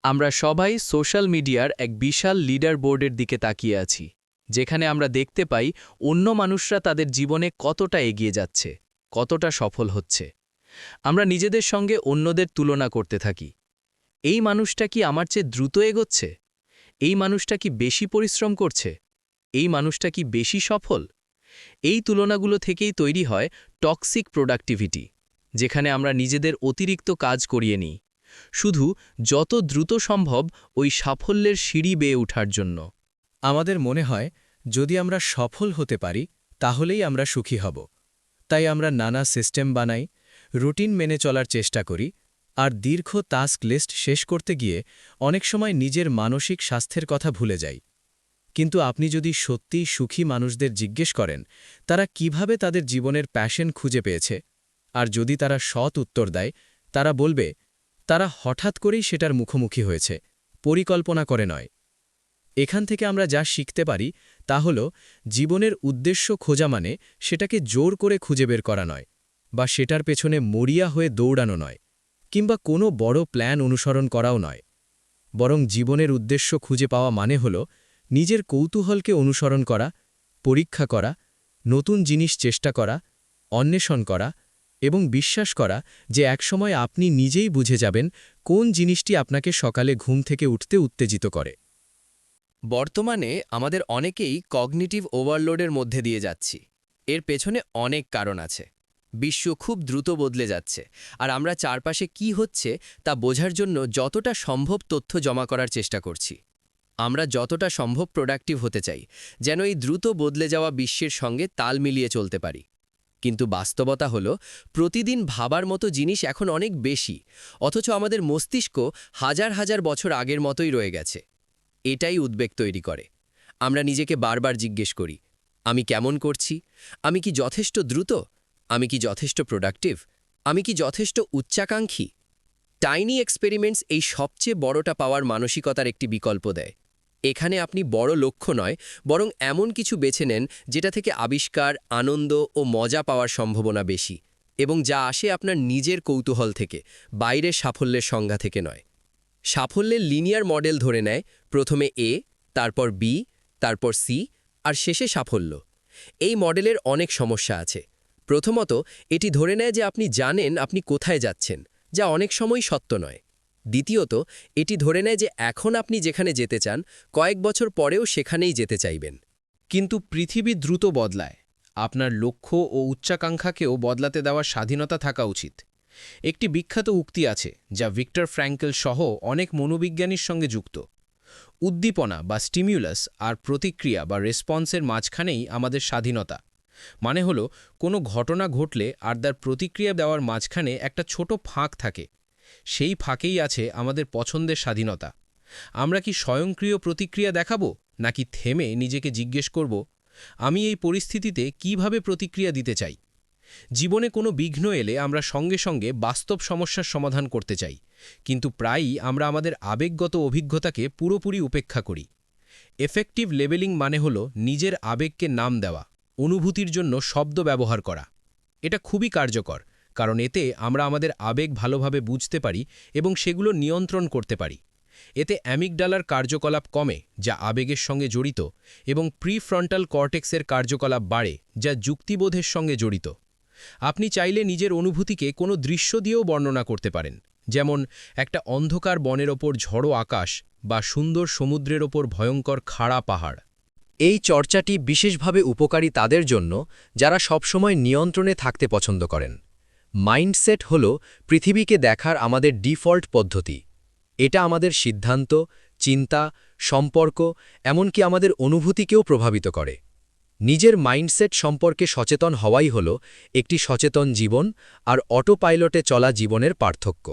আমরা সবাই সোশ্যাল মিডিয়ার এক বিশাল লিডার বোর্ডের দিকে তাকিয়ে আছি, যেখানে আমরা দেখতে পাই অন্য মানুষরা তাদের জীবনে কতটা এগিয়ে যাচ্ছে, কতটা সফল হচ্ছে। আমরা নিজেদের সঙ্গে অন্যদের তুলনা করতে থাকি। এই মানুষটা কি আমার চেয়ে দ্রুত এগোচ্ছে? এই মানুষটা কি বেশি পরিশ্রম করছে? এই মানুষটা কি বেশি সফল? এই তুলনাগুলো থেকেই তৈরি হয় টক্সিক প্রোডাক্টিভিটি, যেখানে আমরা নিজেদের অতিরিক্ত কাজ করিয়ে নিই, শুধু যত দ্রুত সম্ভব ওই সাফল্যের সিঁড়ি বেয়ে ওঠার জন্য। আমাদের মনে হয় যদি আমরা সফল হতে পারি তাহলেই আমরা সুখী হব। তাই আমরা নানা সিস্টেম বানাই, রুটিন মেনে চলার চেষ্টা করি, আর দীর্ঘ টাস্ক লিস্ট শেষ করতে গিয়ে অনেক সময় নিজের মানসিক স্বাস্থ্যের কথা ভুলে যাই। কিন্তু আপনি যদি সত্যিই সুখী মানুষদের জিজ্ঞেস করেন তারা কিভাবে তাদের জীবনের প্যাশন খুঁজে পেয়েছে, আর যদি তারা সৎ উত্তর দেয়, তারা বলবে তারা হঠাৎ করেই সেটার মুখোমুখি হয়েছে, পরিকল্পনা করে নয়। এখান থেকে আমরা যা শিখতে পারি তা হল জীবনের উদ্দেশ্য খোঁজা মানে সেটাকে জোর করে খুঁজে বের করা নয়, বা সেটার পেছনে মরিয়া হয়ে দৌড়ানো নয়, কিংবা কোনো বড় প্ল্যান অনুসরণ করাও নয়। বরং জীবনের উদ্দেশ্য খুঁজে পাওয়া মানে হল নিজের কৌতূহলকে অনুসরণ করা, পরীক্ষা করা, নতুন জিনিস চেষ্টা করা, অন্বেষণ করা এবং বিশ্বাস করা যে একসময় আপনি নিজেই বুঝে যাবেন কোন জিনিসটি আপনাকে সকালে ঘুম থেকে উঠতে উত্তেজিত করে। বর্তমানে আমাদের অনেকেই কগনিটিভ ওভারলোডের মধ্যে দিয়ে যাচ্ছি। এর পেছনে অনেক কারণ আছে। বিশ্ব খুব দ্রুত বদলে যাচ্ছে, আর আমরা চারপাশে কি হচ্ছে তা বোঝার জন্য যতটা সম্ভব তথ্য জমা করার চেষ্টা করছি। আমরা যতটা সম্ভব প্রোডাক্টিভ হতে চাই, যেন এই দ্রুত বদলে যাওয়া বিশ্বের সঙ্গে তাল মিলিয়ে চলতে পারি। কিন্তু বাস্তবতা হলো, প্রতিদিন ভাবার মতো জিনিস এখন অনেক বেশি, অথচ আমাদের মস্তিষ্ক হাজার হাজার বছর আগের মতোই রয়ে গেছে। এটাই উদ্বেগ তৈরি করে। আমরা নিজেকে বারবার জিজ্ঞেস করি, আমি কেমন করছি? আমি কি যথেষ্ট দ্রুত? আমি কি যথেষ্ট প্রোডাক্টিভ? আমি কি যথেষ্ট উচ্চাকাঙ্ক্ষী? টাইনি এক্সপেরিমেন্টস এই সবচেয়ে বড়টা পাওয়ার মানসিকতার একটি বিকল্প দেয়। এখানে আপনি বড় লক্ষ্য নয়, বরং এমন কিছু বেছে নেন যেটা থেকে আবিষ্কার, আনন্দ ও মজা পাওয়ার সম্ভাবনা বেশি, এবং যা আসে আপনার নিজের কৌতূহল থেকে, বাইরের সাফল্যের সংজ্ঞা থেকে নয়। সাফল্যের লিনিয়ার মডেল ধরে নেয় প্রথমে এ, তারপর বি, তারপর সি, আর শেষে সাফল্য। এই মডেলের অনেক সমস্যা আছে। প্রথমত, এটি ধরে নেয় যে আপনি জানেন আপনি কোথায় যাচ্ছেন, যা অনেক সময় সত্য নয়। দ্বিতীয়ত, এটি ধরে নেয় যে এখন আপনি যেখানে যেতে চান, কয়েক বছর পরেও সেখানেই যেতে চাইবেন। কিন্তু পৃথিবী দ্রুত বদলায়। আপনার লক্ষ্য ও উচ্চাকাঙ্ক্ষাকেও বদলাতে দেওয়ার স্বাধীনতা থাকা উচিত। একটি বিখ্যাত উক্তি আছে যা ভিক্টর ফ্র্যাঙ্কেল সহ অনেক মনোবিজ্ঞানীর সঙ্গে যুক্ত। উদ্দীপনা বা স্টিমিউলাস আর প্রতিক্রিয়া বা রেসপন্সের মাঝখানেই আমাদের স্বাধীনতা। মানে হলো, কোনো ঘটনা ঘটলে আর তার প্রতিক্রিয়া দেওয়ার মাঝখানে একটা ছোট ফাঁক থাকে। সেই ফাঁকেই আছে আমাদের পছন্দের স্বাধীনতা। আমরা কি স্বয়ংক্রিয় প্রতিক্রিয়া দেখাবো, নাকি থেমে নিজেকে জিজ্ঞেস করব, আমি এই পরিস্থিতিতে কিভাবে প্রতিক্রিয়া দিতে চাই? জীবনে কোনো বিঘ্ন এলে আমরা সঙ্গে সঙ্গে বাস্তব সমস্যার সমাধান করতে চাই, কিন্তু প্রায়ই আমরা আমাদের আবেগগত অভিজ্ঞতাকে পুরোপুরি উপেক্ষা করি। এফেক্টিভ লেবেলিং মানে হলো নিজের আবেগকে নাম দেওয়া, অনুভূতির জন্য শব্দ ব্যবহার করা। এটা খুবই কার্যকর, কারণ এতে আমরা আমাদের আবেগ ভালোভাবে বুঝতে পারি এবং সেগুলো নিয়ন্ত্রণ করতে পারি। এতে অ্যামিগডালার কার্যকলাপ কমে, যা আবেগের সঙ্গে জড়িত, এবং প্রিফ্রন্টাল কর্টেক্সের কার্যকলাপ বাড়ে, যা যুক্তিবোধের সঙ্গে জড়িত। আপনি চাইলে নিজের অনুভূতিকে কোনো দৃশ্য দিয়েও বর্ণনা করতে পারেন, যেমন একটা অন্ধকার বনের ওপর ঝড়ো আকাশ বা সুন্দর সমুদ্রের ওপর ভয়ঙ্কর খাড়া পাহাড়। এই চর্চাটি বিশেষভাবে উপকারী তাদের জন্য যারা সবসময় নিয়ন্ত্রণে থাকতে পছন্দ করেন। মাইন্ডসেট হল পৃথিবীকে দেখার আমাদের ডিফল্ট পদ্ধতি। এটা আমাদের সিদ্ধান্ত, চিন্তা, সম্পর্ক, এমনকি আমাদের অনুভূতিকেও প্রভাবিত করে। নিজের মাইন্ডসেট সম্পর্কে সচেতন হওয়াই হল একটি সচেতন জীবন আর অটো পাইলটে চলা জীবনের পার্থক্য।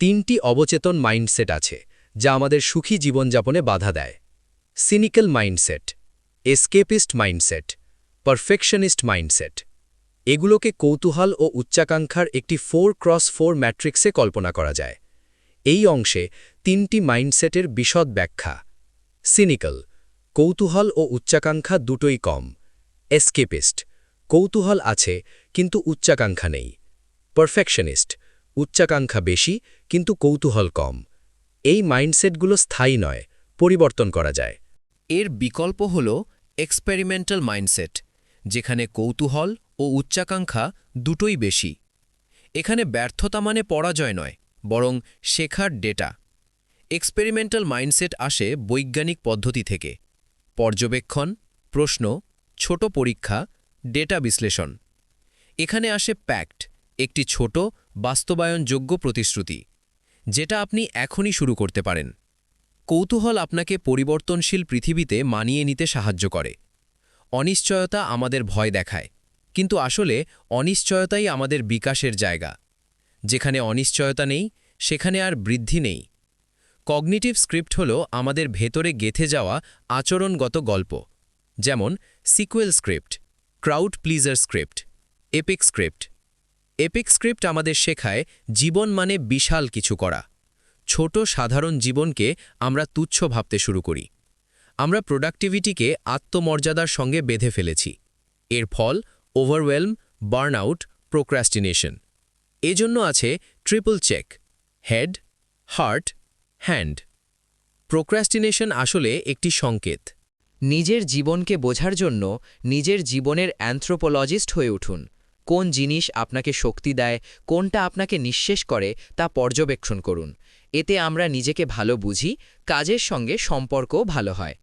3টি অবচেতন মাইন্ডসেট আছে যা আমাদের সুখী জীবনযাপনে বাধা দেয়: cynical mindset, escapist mindset, perfectionist mindset. এগুলোকে কৌতূহল ও উচ্চাকাঙ্ক্ষার একটি 4x4 ম্যাট্রিক্সে কল্পনা করা যায়। এই অংশে 3টি মাইন্ডসেটের বিশদ ব্যাখ্যা: সিনিক্যাল, কৌতূহল ও উচ্চাকাঙ্ক্ষা দুটোই কম। এসকেপিস্ট, কৌতূহল আছে কিন্তু উচ্চাকাঙ্ক্ষা নেই। পারফেকশনিস্ট, উচ্চাকাঙ্ক্ষা বেশি কিন্তু কৌতূহল কম। এই মাইন্ডসেটগুলো স্থায়ী নয়, পরিবর্তন করা যায়। এর বিকল্প হল এক্সপেরিমেন্টাল মাইন্ডসেট, যেখানে কৌতূহল ও উচ্চাকাঙ্ক্ষা দুটোই বেশি। এখানে ব্যর্থতা মানে পরাজয় নয়, বরং শেখার ডেটা। এক্সপেরিমেন্টাল মাইন্ডসেট আসে বৈজ্ঞানিক পদ্ধতি থেকে: পর্যবেক্ষণ, প্রশ্ন, ছোট পরীক্ষা, ডেটা বিশ্লেষণ। এখানে আসে প্যাক্ট, একটি ছোট বাস্তবায়নযোগ্য প্রতিশ্রুতি, যেটা আপনি এখনই শুরু করতে পারেন। কৌতূহল আপনাকে পরিবর্তনশীল পৃথিবীতে মানিয়ে নিতে সাহায্য করে। অনিশ্চয়তা আমাদের ভয় দেখায়, কিন্তু আসলে অনিশ্চয়তাই আমাদের বিকাশের জায়গা। যেখানে অনিশ্চয়তা নেই, সেখানে আর বৃদ্ধি নেই। কগনিটিভ স্ক্রিপ্ট হল আমাদের ভেতরে গেঁথে যাওয়া আচরণগত গল্প, যেমন sequel script, crowd pleasure script, epic script. Epic script আমাদের শেখায় জীবন মানে বিশাল কিছু করা। ছোট সাধারণ জীবনকে আমরা তুচ্ছ ভাবতে শুরু করি। আমরা প্রোডাক্টিভিটিকে আত্মমর্যাদার সঙ্গে বেঁধে ফেলেছি। এর ফল ওভারওয়েলম, বার্নআউট, প্রোক্রাস্টিনেশন। এজন্য আছে triple check: head, heart, hand. Procrastination আসলে একটি সংকেত। নিজের জীবনকে বোঝার জন্য নিজের জীবনের অ্যানথ্রোপোলজিস্ট হয়ে উঠুন। কোন জিনিস আপনাকে শক্তি দেয়, কোনটা আপনাকে নিঃশেষ করে, তা পর্যবেক্ষণ করুন। এতে আমরা নিজেকে ভালো বুঝি, কাজের সঙ্গে সম্পর্কও ভালো হয়।